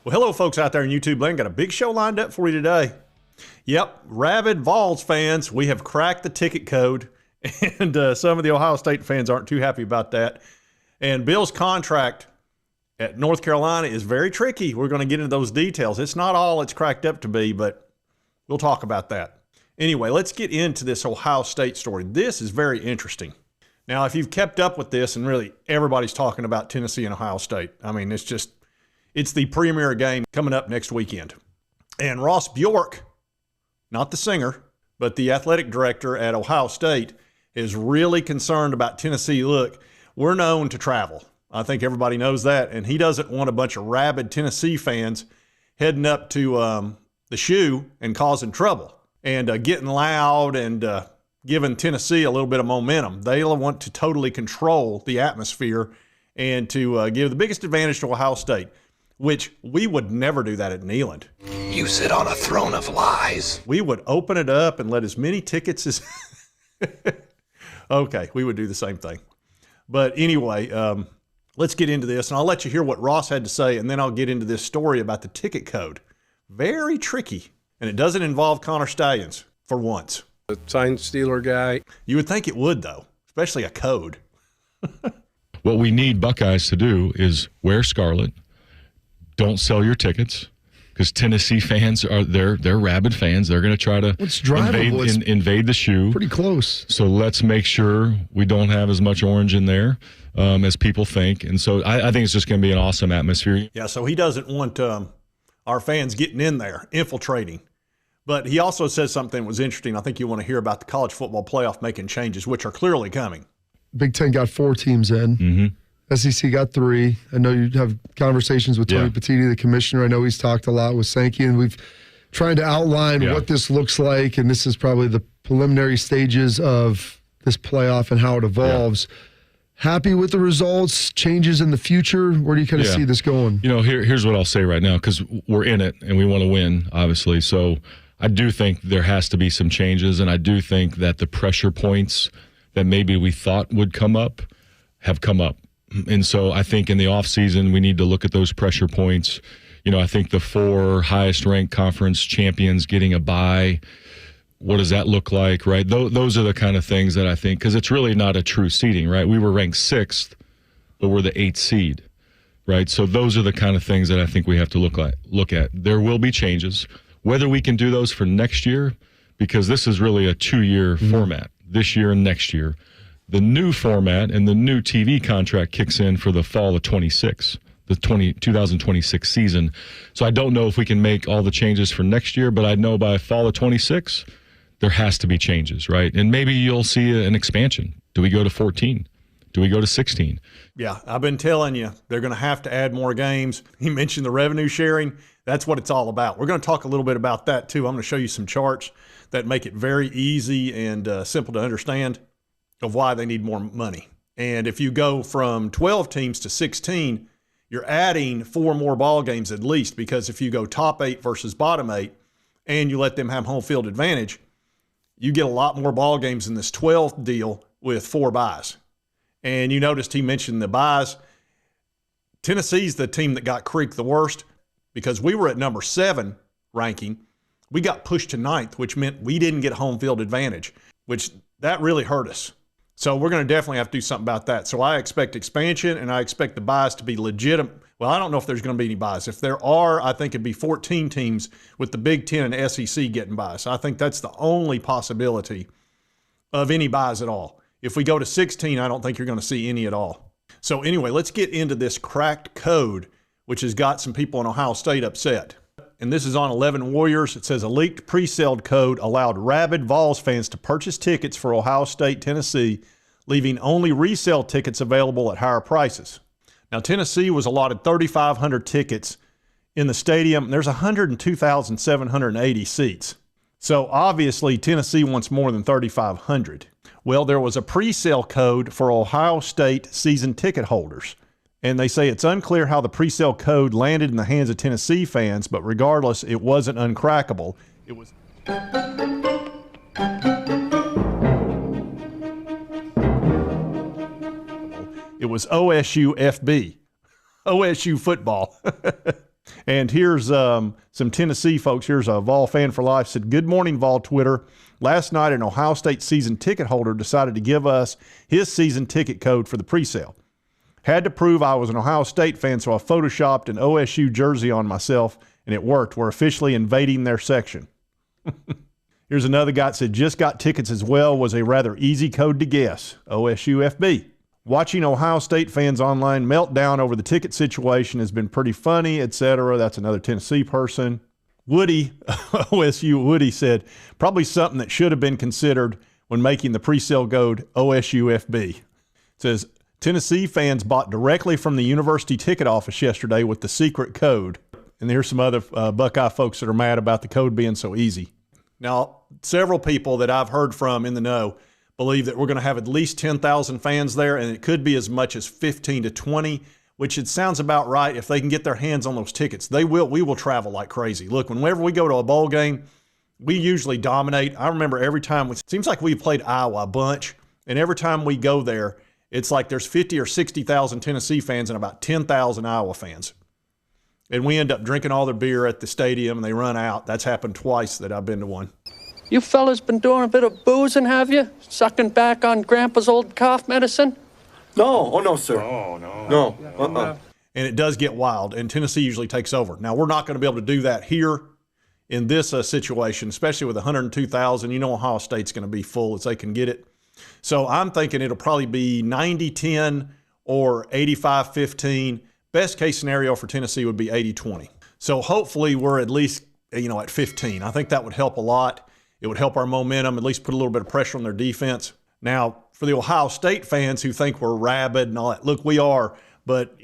Well, hello, folks out there in YouTube land. Got a big show lined up for you today. Yep, rabid VOLS fans, we have cracked the ticket code, and some of the Ohio State fans aren't too happy about that. And Bill's contract at North Carolina is very tricky. We're going to get into those details. It's not all it's cracked up to be, but we'll talk about that. Anyway, let's get into this Ohio State story. This is very interesting. Now, if you've kept up with this, and really everybody's talking about Tennessee and Ohio State, I mean, it's the premier game coming up next weekend. And Ross Bjork, not the singer, but the athletic director at Ohio State, is really concerned about Tennessee. Look, we're known to travel. I think everybody knows that. And he doesn't want a bunch of rabid Tennessee fans heading up to the shoe and causing trouble and getting loud and giving Tennessee a little bit of momentum. They want to totally control the atmosphere and to give the biggest advantage to Ohio State, which we would never do that at Neyland. You sit on a throne of lies. We would open it up and let as many tickets as... Okay, we would do the same thing. But anyway, let's get into this, and I'll let you hear what Ross had to say, and then I'll get into this story about the ticket code. Very tricky, and it doesn't involve Connor Stallions for once. A sign stealer guy. You would think it would, though, especially a code. What we need Buckeyes to do is wear scarlet. Don't sell your tickets, because Tennessee fans they're rabid fans. They're going to try to invade the shoe. Pretty close. So let's make sure we don't have as much orange in there as people think. And so I think it's just going to be an awesome atmosphere. Yeah, so he doesn't want our fans getting in there, infiltrating. But he also says something that was interesting. I think you want to hear about the college football playoff making changes, which are clearly coming. Big Ten got 4 teams in. Mm-hmm. SEC got 3. I know you have conversations with Tony Petitti, the commissioner. I know he's talked a lot with Sankey, and we've tried to outline what this looks like, and this is probably the preliminary stages of this playoff and how it evolves. Yeah. Happy with the results, changes in the future? Where do you kind of see this going? You know, here's what I'll say right now, because we're in it, and we want to win, obviously. So I do think there has to be some changes, and I do think that the pressure points that maybe we thought would come up have come up. And so I think in the offseason, we need to look at those pressure points. You know, I think the 4 highest-ranked conference champions getting a bye, what does that look like, right? Those are the kind of things that I think, because it's really not a true seeding, right? We were ranked 6th, but we're the 8th seed, right? So those are the kind of things that I think we have to look at. There will be changes. Whether we can do those for next year, because this is really a 2-year format, this year and next year. The new format and the new TV contract kicks in for the fall of 26, the 2026 season. So I don't know if we can make all the changes for next year, but I know by fall of 26, there has to be changes, right? And maybe you'll see an expansion. Do we go to 14? Do we go to 16? Yeah, I've been telling you, they're going to have to add more games. He mentioned the revenue sharing. That's what it's all about. We're going to talk a little bit about that, too. I'm going to show you some charts that make it very easy and simple to understand of why they need more money. And if you go from 12 teams to 16, you're adding 4 more ball games at least, because if you go top 8 versus bottom 8 and you let them have home field advantage, you get a lot more ball games in this 12th deal with 4 byes. And you noticed he mentioned the byes. Tennessee's the team that got creaked the worst, because we were at number 7 ranking. We got pushed to 9th, which meant we didn't get home field advantage, which that really hurt us. So we're going to definitely have to do something about that. So I expect expansion, and I expect the buys to be legitimate. Well, I don't know if there's going to be any buys. If there are, I think it'd be 14 teams with the Big Ten and SEC getting buys. I think that's the only possibility of any buys at all. If we go to 16, I don't think you're going to see any at all. So anyway, let's get into this cracked code, which has got some people in Ohio State upset. And this is on 11 Warriors. It says a leaked pre-sale code allowed rabid Vols fans to purchase tickets for Ohio State, Tennessee, leaving only resale tickets available at higher prices. Now, Tennessee was allotted 3,500 tickets in the stadium. There's 102,780 seats. So obviously, Tennessee wants more than 3,500. Well, there was a pre-sale code for Ohio State season ticket holders. And they say it's unclear how the pre-sale code landed in the hands of Tennessee fans, but regardless, it wasn't uncrackable. It was... It was OSU FB, OSU football. And here's some Tennessee folks. Here's a Vol fan for life. Said, good morning, Vol Twitter. Last night, an Ohio State season ticket holder decided to give us his season ticket code for the presale. Had to prove I was an Ohio State fan, so I photoshopped an OSU jersey on myself, and it worked. We're officially invading their section. Here's another guy that said, just got tickets as well. Was a rather easy code to guess. OSU FB. Watching Ohio State fans online melt down over the ticket situation has been pretty funny, etc. That's another Tennessee person. Woody, OSU Woody said, probably something that should have been considered when making the presale code OSU FB. It says, Tennessee fans bought directly from the university ticket office yesterday with the secret code. And here's some other Buckeye folks that are mad about the code being so easy. Now, several people that I've heard from in the know believe that we're going to have at least 10,000 fans there, and it could be as much as 15 to 20, which it sounds about right. If they can get their hands on those tickets, we will travel like crazy. Look, whenever we go to a bowl game, we usually dominate. I remember every time, it seems like we played Iowa a bunch, and every time we go there, it's like there's 50 or 60,000 Tennessee fans and about 10,000 Iowa fans. And we end up drinking all their beer at the stadium, and they run out. That's happened twice that I've been to one. You fellas been doing a bit of boozing, have you? Sucking back on Grandpa's old cough medicine? No, oh no, sir. No. And it does get wild, and Tennessee usually takes over. Now, we're not going to be able to do that here in this situation, especially with 102,000. You know Ohio State's going to be full as they can get it. So I'm thinking it'll probably be 90-10 or 85-15. Best case scenario for Tennessee would be 80-20. So hopefully we're at least, at 15. I think that would help a lot. It would help our momentum, at least put a little bit of pressure on their defense. Now, for the Ohio State fans who think we're rabid and all that, look, we are. But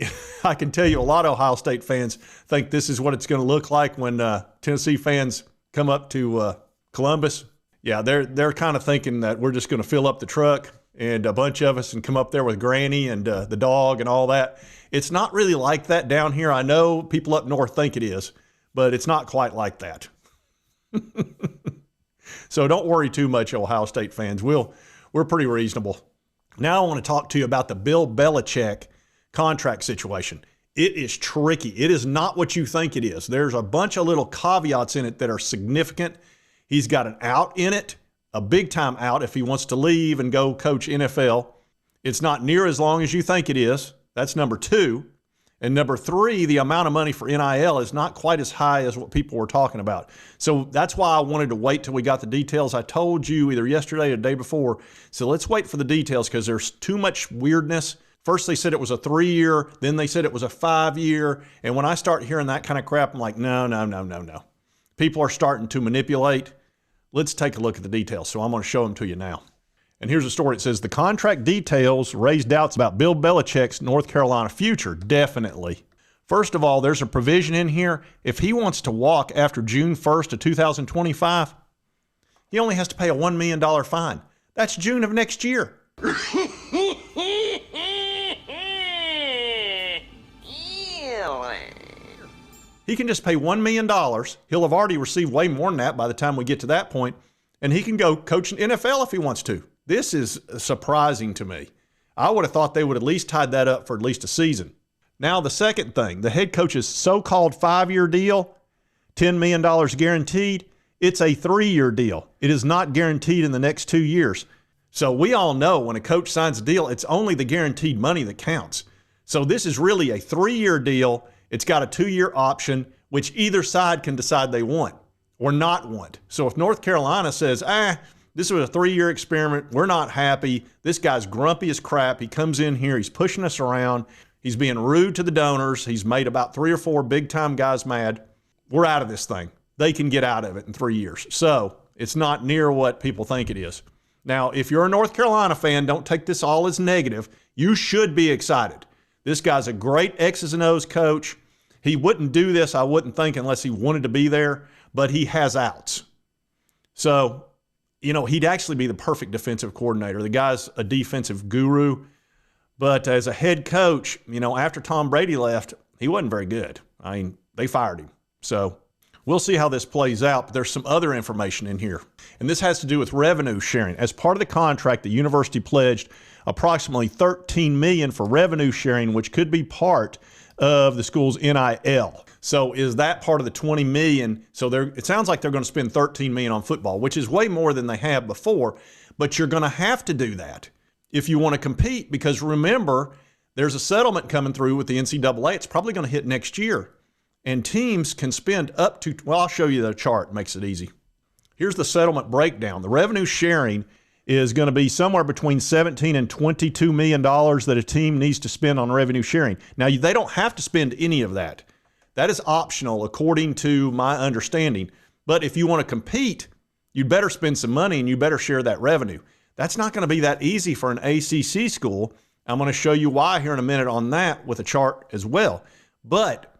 I can tell you a lot of Ohio State fans think this is what it's going to look like when Tennessee fans come up to Columbus. Yeah, they're kind of thinking that we're just going to fill up the truck and a bunch of us and come up there with Granny and the dog and all that. It's not really like that down here. I know people up north think it is, but it's not quite like that. So don't worry too much, Ohio State fans. We're pretty reasonable. Now I want to talk to you about the Bill Belichick contract situation. It is tricky. It is not what you think it is. There's a bunch of little caveats in it that are significant. He's got an out in it, a big time out if he wants to leave and go coach NFL. It's not near as long as you think it is. That's number 2. And number 3, the amount of money for NIL is not quite as high as what people were talking about. So that's why I wanted to wait till we got the details. I told you either yesterday or the day before. So let's wait for the details because there's too much weirdness. First they said it was a 3-year, then they said it was a 5-year. And when I start hearing that kind of crap, I'm like, no. People are starting to manipulate. Let's take a look at the details. So I'm going to show them to you now. And here's a story. It says, the contract details raise doubts about Bill Belichick's North Carolina future. Definitely. First of all, there's a provision in here. If he wants to walk after June 1st of 2025, he only has to pay a $1 million fine. That's June of next year. He can just pay $1 million. He'll have already received way more than that by the time we get to that point. And he can go coach in NFL if he wants to. This is surprising to me. I would have thought they would at least tied that up for at least a season. Now, the second thing, the head coach's so-called 5-year deal, $10 million guaranteed, it's a 3-year deal. It is not guaranteed in the next 2 years. So we all know when a coach signs a deal, it's only the guaranteed money that counts. So this is really a 3-year deal. It's got a 2-year option, which either side can decide they want or not want. So if North Carolina says, this was a 3-year experiment, we're not happy, this guy's grumpy as crap, he comes in here, he's pushing us around, he's being rude to the donors, he's made about 3 or 4 big-time guys mad, we're out of this thing. They can get out of it in 3 years. So it's not near what people think it is. Now, if you're a North Carolina fan, don't take this all as negative. You should be excited. This guy's a great X's and O's coach. He wouldn't do this, I wouldn't think, unless he wanted to be there, but he has outs. So, he'd actually be the perfect defensive coordinator. The guy's a defensive guru, but as a head coach, after Tom Brady left, he wasn't very good. I mean, they fired him. So we'll see how this plays out, but there's some other information in here. And this has to do with revenue sharing. As part of the contract, the university pledged approximately $13 million for revenue sharing, which could be part of the school's NIL. So is that part of the $20 million? So it sounds like they're going to spend $13 million on football, which is way more than they have before. But you're going to have to do that if you want to compete, because remember, there's a settlement coming through with the NCAA. It's probably going to hit next year. And teams can spend up to, well, I'll show you the chart, makes it easy. Here's the settlement breakdown. The revenue sharing is going to be somewhere between $17 and $22 million that a team needs to spend on revenue sharing. Now, they don't have to spend any of that. That is optional, according to my understanding. But if you want to compete, you'd better spend some money and you better share that revenue. That's not going to be that easy for an ACC school. I'm going to show you why here in a minute on that with a chart as well. But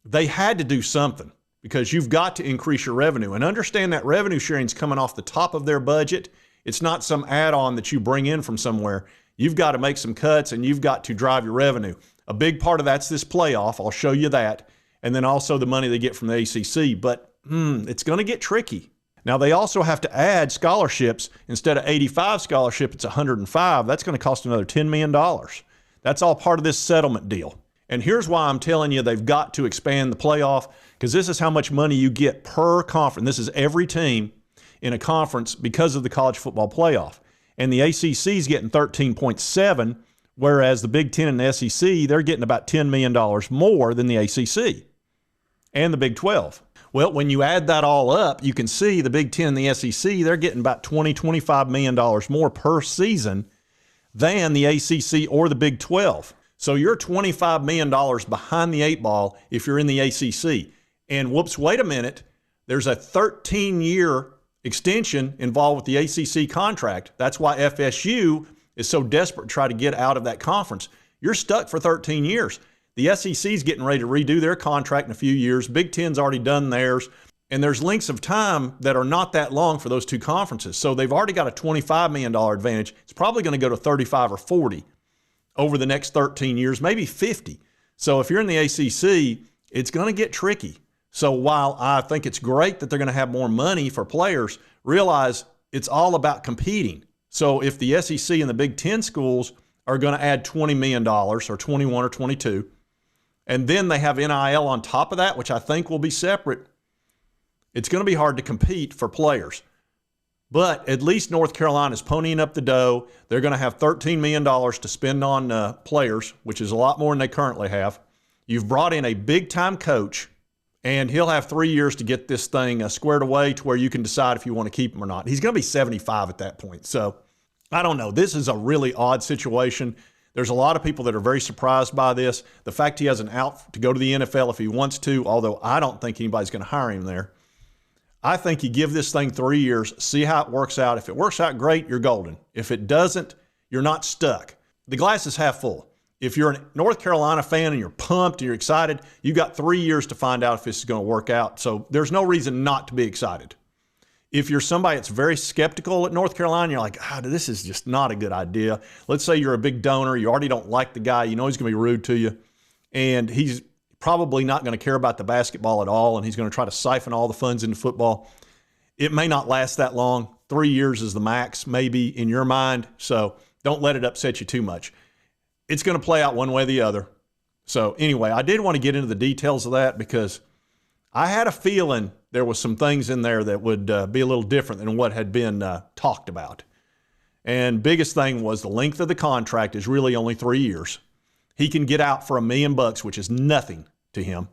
they had to do something, because you've got to increase your revenue. And understand that revenue sharing is coming off the top of their budget. It's not some add-on that you bring in from somewhere. You've got to make some cuts and you've got to drive your revenue. A big part of that's this playoff. I'll show you that. And then also the money they get from the ACC. But it's going to get tricky. Now, they also have to add scholarships. Instead of 85 scholarships, it's 105. That's going to cost another $10 million. That's all part of this settlement deal. And here's why I'm telling you they've got to expand the playoff, because this is how much money you get per conference. This is every team in a conference because of the college football playoff. And the ACC is getting 13.7, whereas the Big Ten and the SEC, they're getting about $10 million more than the ACC and the Big 12. Well, when you add that all up, you can see the Big Ten and the SEC, they're getting about $25 million more per season than the ACC or the Big 12. So you're $25 million behind the 8 ball if you're in the ACC. And whoops, wait a minute. There's a 13-year extension involved with the ACC contract. That's why FSU is so desperate to try to get out of that conference. You're stuck for 13 years. The SEC is getting ready to redo their contract in a few years. Big Ten's already done theirs. And there's lengths of time that are not that long for those two conferences. So they've already got a $25 million advantage. It's probably going to go to 35 or 40 over the next 13 years, maybe 50. So if you're in the ACC, it's going to get tricky. So while I think it's great that they're going to have more money for players, realize it's all about competing. So if the SEC and the Big Ten schools are going to add $20 million or 21 or 22, and then they have NIL on top of that, which I think will be separate, it's going to be hard to compete for players. But at least North Carolina is ponying up the dough. They're going to have $13 million to spend on players, which is a lot more than they currently have. You've brought in a big-time coach, and he'll have 3 years to get this thing squared away to where you can decide if you want to keep him or not. He's going to be 75 at that point. So I don't know. This is a really odd situation. There's a lot of people that are very surprised by this. The fact he has an out to go to the NFL if he wants to, although I don't think anybody's going to hire him there. I think you give this thing 3 years, see how it works out. If it works out great, you're golden. If it doesn't, you're not stuck. The glass is half full. If you're a North Carolina fan and you're pumped and you're excited, you got 3 years to find out if this is going to work out. So there's no reason not to be excited. If you're somebody that's very skeptical at North Carolina, you're like, this is just not a good idea. Let's say you're a big donor. You already don't like the guy. You know he's going to be rude to you. And he's probably not going to care about the basketball at all, and he's going to try to siphon all the funds into football. It may not last that long. 3 years is the max, maybe, in your mind. So don't let it upset you too much. It's going to play out one way or the other. So anyway, I did want to get into the details of that because I had a feeling there was some things in there that would be a little different than what had been talked about. And biggest thing was the length of the contract is really only 3 years. He can get out for $1 million, which is nothing to him.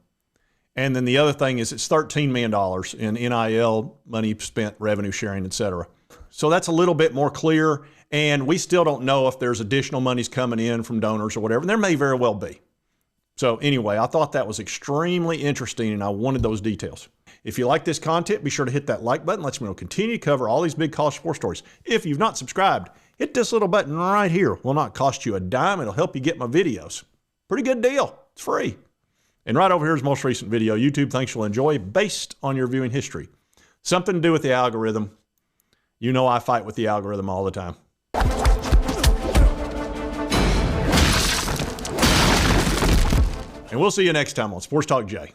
And then the other thing is it's $13 million in NIL, money spent, revenue sharing, et cetera. So that's a little bit more clear. And we still don't know if there's additional monies coming in from donors or whatever. And there may very well be. So anyway, I thought that was extremely interesting and I wanted those details. If you like this content, be sure to hit that like button. Let's continue to cover all these big college sports stories. If you've not subscribed, hit this little button right here. It will not cost you a dime. It'll help you get my videos. Pretty good deal. It's free. And right over here is most recent video. YouTube thinks you'll enjoy based on your viewing history. Something to do with the algorithm. You know I fight with the algorithm all the time. And we'll see you next time on Sports Talk Jay.